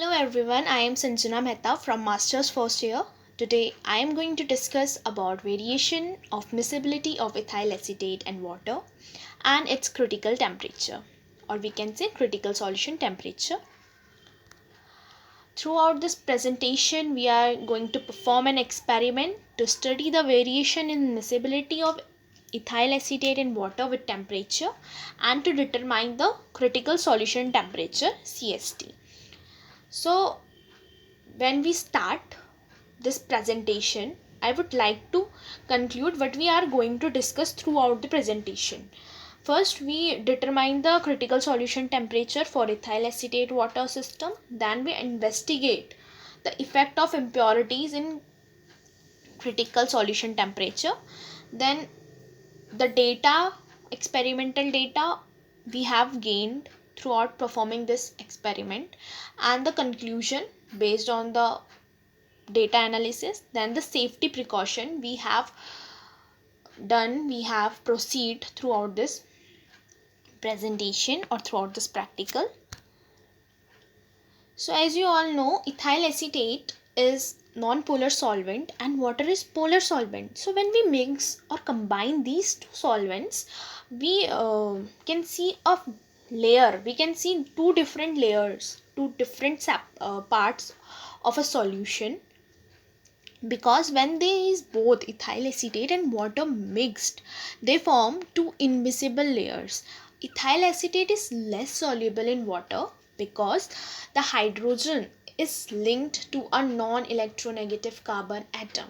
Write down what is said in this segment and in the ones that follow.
Hello everyone, I am Sanjana Mehta from Masters first year. Today I am going to discuss about variation of miscibility of ethyl acetate and water and its critical temperature, or we can say critical solution temperature. Throughout this presentation we are going to perform an experiment to study the variation in miscibility of ethyl acetate in water with temperature and to determine the critical solution temperature CST. So when we start this presentation, I would like to conclude what we are going to discuss throughout the presentation. First, we determine the critical solution temperature for ethyl acetate water system. Then we investigate the effect of impurities in critical solution temperature. Then the data, experimental data we have gained throughout performing this experiment, and the conclusion based on the data analysis. Then the safety precaution we have proceed throughout this presentation or throughout this practical. So as you all know, ethyl acetate is non-polar solvent and water is polar solvent. So when we mix or combine these two solvents, we can see a layer. We can see two different layers, two different parts of a solution, because when these both ethyl acetate and water mixed, they form two invisible layers. Ethyl acetate is less soluble in water because the hydrogen is linked to a non-electronegative carbon atom.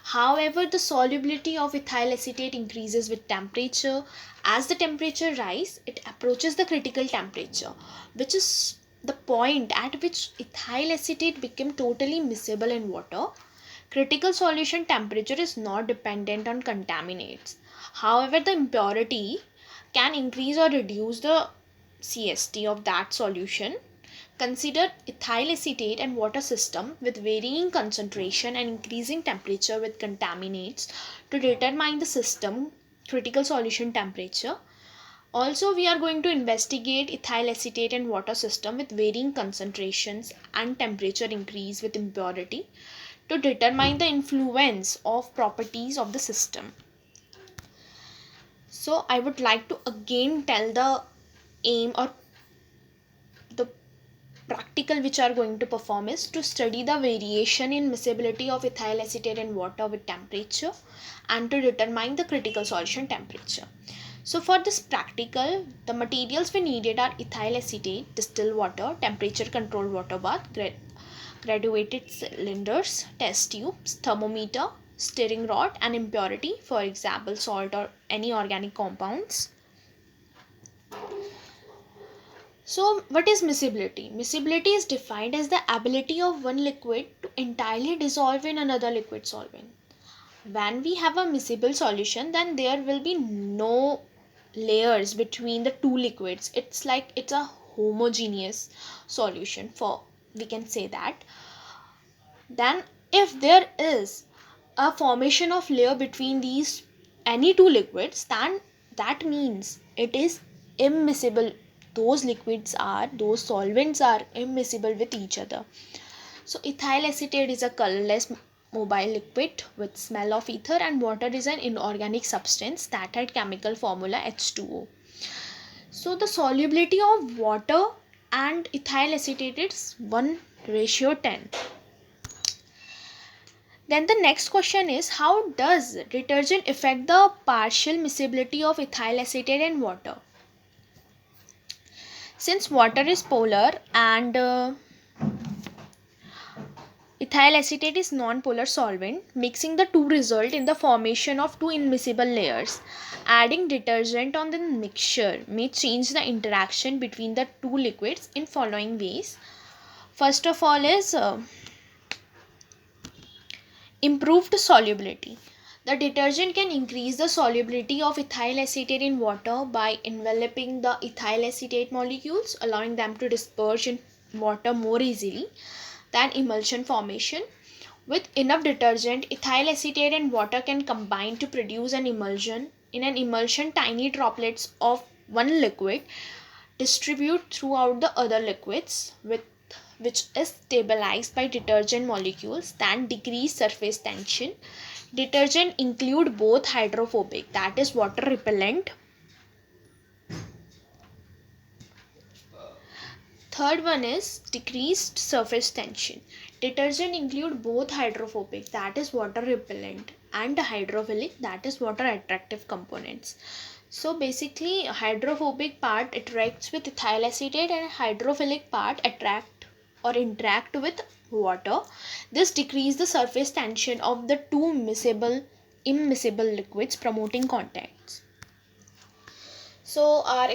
However, the solubility of ethyl acetate increases with temperature. As the temperature rises, it approaches the critical temperature, which is the point at which ethyl acetate became totally miscible in water. Critical solution temperature is not dependent on contaminants. However, the impurity can increase or reduce the CST of that solution. Consider ethyl acetate and water system with varying concentration and increasing temperature with contaminants to determine the system critical solution temperature. Also, we are going to investigate ethyl acetate and water system with varying concentrations and temperature increase with impurity to determine the influence of properties of the system. So I would like to again tell the aim or the practical which are going to perform is to study the variation in miscibility of ethyl acetate and water with temperature and to determine the critical solution temperature. So for this practical, the materials we needed are ethyl acetate, distilled water, temperature controlled water bath, graduated cylinders, test tubes, thermometer, stirring rod, and impurity, for example salt or any organic compounds. So what is miscibility? Miscibility is defined as the ability of one liquid to entirely dissolve in another liquid solvent. When we have a miscible solution, then there will be no layers between the two liquids. It's like it's a homogeneous solution, for we can say that. Then if there is a formation of layer between these any two liquids, then that means it is immiscible. Those solvents are immiscible with each other. So ethyl acetate is a colorless mobile liquid with smell of ether, and water is an inorganic substance that had chemical formula H2O. So the solubility of water and ethyl acetate is 1:10. Then the next question is, how does detergent affect the partial miscibility of ethyl acetate and water? Since water is polar and ethyl acetate is non-polar solvent, mixing the two result in the formation of two immiscible layers. Adding detergent on the mixture may change the interaction between the two liquids in following ways. First of all is improved solubility. The detergent can increase the solubility of ethyl acetate in water by enveloping the ethyl acetate molecules, allowing them to disperse in water more easily than emulsion formation. With enough detergent, ethyl acetate and water can combine to produce an emulsion. In an emulsion, tiny droplets of one liquid distribute throughout the other liquids with which is stabilized by detergent molecules, then decrease surface tension. Detergent include both hydrophobic, that is water repellent. Third one is decreased surface tension. Detergent include both hydrophobic, that is water repellent, and hydrophilic, that is water attractive components. So basically hydrophobic part interacts with ethyl acetate and hydrophilic part attract or interact with water. This decrease the surface tension of the two immiscible liquids, promoting contacts. So our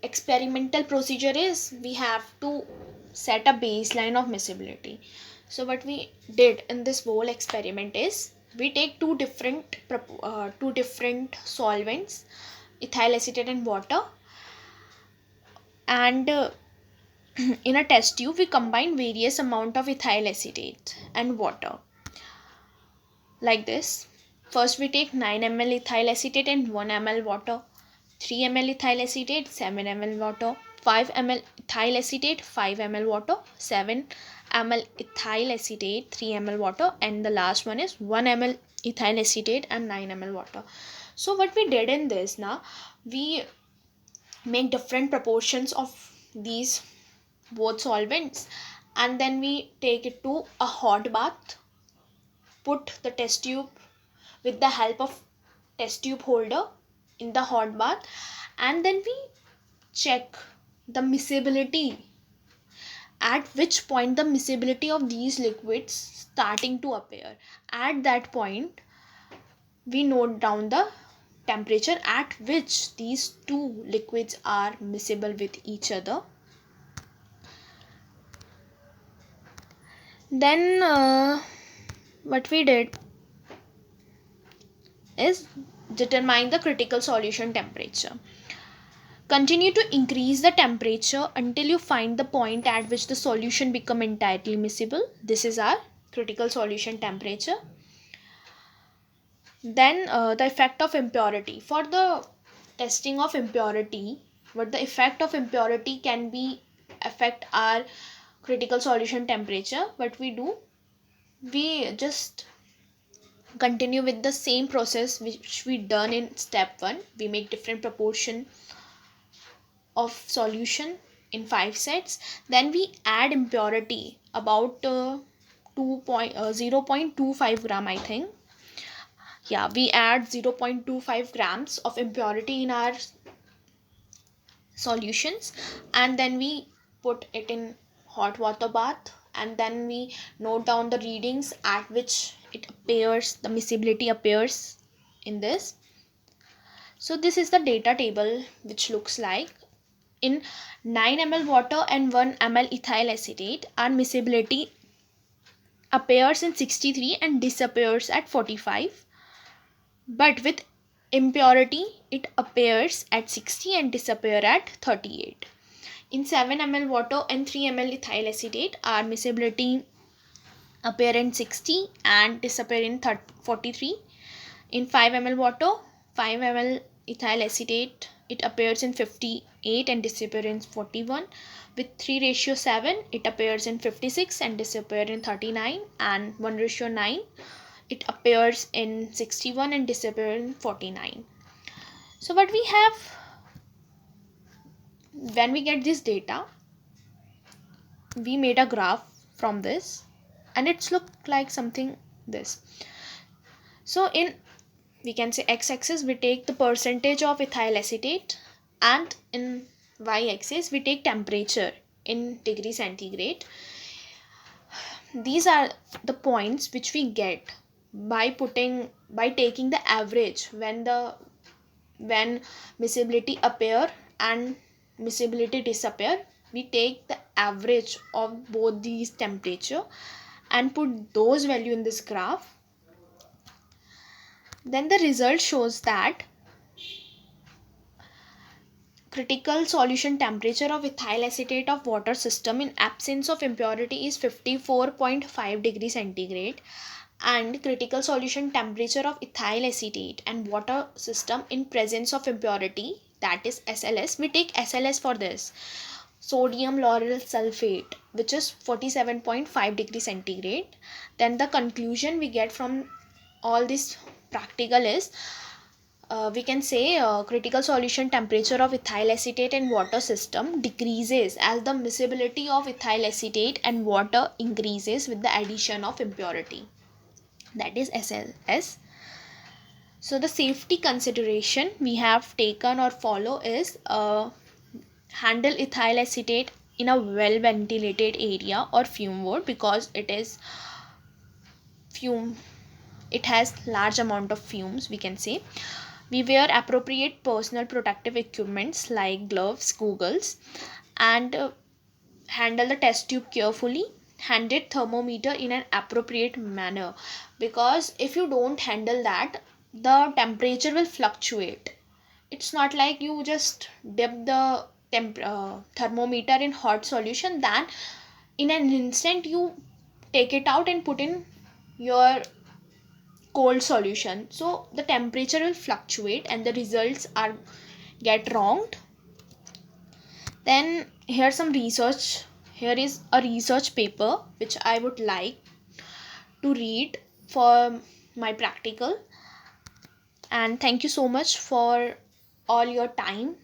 experimental procedure is we have to set a baseline of miscibility. So what we did in this whole experiment is we take two different solvents, ethyl acetate and water, and in a test tube we combine various amount of ethyl acetate and water like this. First we take 9 ml ethyl acetate and 1 ml water, 3 ml ethyl acetate, 7 ml water, 5 ml ethyl acetate, 5 ml water, 7 ml ethyl acetate, 3 ml water, and the last one is 1 ml ethyl acetate and 9 ml water. So what we did in this, now we make different proportions of these both solvents, and then we take it to a hot bath, put the test tube with the help of test tube holder in the hot bath, and then we check the miscibility, at which point the miscibility of these liquids starting to appear. At that point we note down the temperature at which these two liquids are miscible with each other. Then what we did is determine the critical solution temperature. Continue to increase the temperature until you find the point at which the solution become entirely miscible. This is our critical solution temperature. Then the effect of impurity. For the testing of impurity, what the effect of impurity can be affect our critical solution temperature, what we do, we just continue with the same process which we done in step 1. We make different proportion of solution in 5 sets, then we add impurity about 0.25 gram, I think. Yeah, we add 0.25 grams of impurity in our solutions, and then we put it in hot water bath, and then we note down the readings at which it appears, the miscibility appears in this. So this is the data table which looks like in 9 ml water and 1 ml ethyl acetate, our miscibility appears in 63 and disappears at 45, but with impurity it appears at 60 and disappear at 38. In 7 ml water and 3 ml ethyl acetate, our miscibility appear in 60 and disappear in 43. In 5 ml water, 5 ml ethyl acetate, it appears in 58 and disappear in 41. With 3:7, it appears in 56 and disappear in 39, and 1:9, it appears in 61 and disappear in 49. So what we have, when we get this data, we made a graph from this, and it's looked like something this. So in, we can say, x-axis we take the percentage of ethyl acetate, and in y-axis we take temperature in degree centigrade. These are the points which we get by taking the average when miscibility appear and miscibility disappear. We take the average of both these temperature and put those value in this graph. Then the result shows that critical solution temperature of ethyl acetate of water system in absence of impurity is 54.5 degree centigrade, and critical solution temperature of ethyl acetate and water system in presence of impurity, that is SLS, we take SLS for this. sodium lauryl sulfate, which is 47.5 degree centigrade. Then the conclusion we get from all this practical is, we can say critical solution temperature of ethyl acetate and water system decreases as the miscibility of ethyl acetate and water increases with the addition of impurity, that is SLS. So the safety consideration we have taken or follow is, handle ethyl acetate in a well ventilated area or fume hood, because fume it has large amount of fumes, we can say. We wear appropriate personal protective equipments like gloves, goggles, and handle the test tube carefully. Handle thermometer in an appropriate manner, because if you don't handle that, the temperature will fluctuate. It's not like you just dip the thermometer in hot solution, then in an instant you take it out and put in your cold solution, so the temperature will fluctuate and the results are get wronged. Then here is a research paper which I would like to read for my practical. And thank you so much for all your time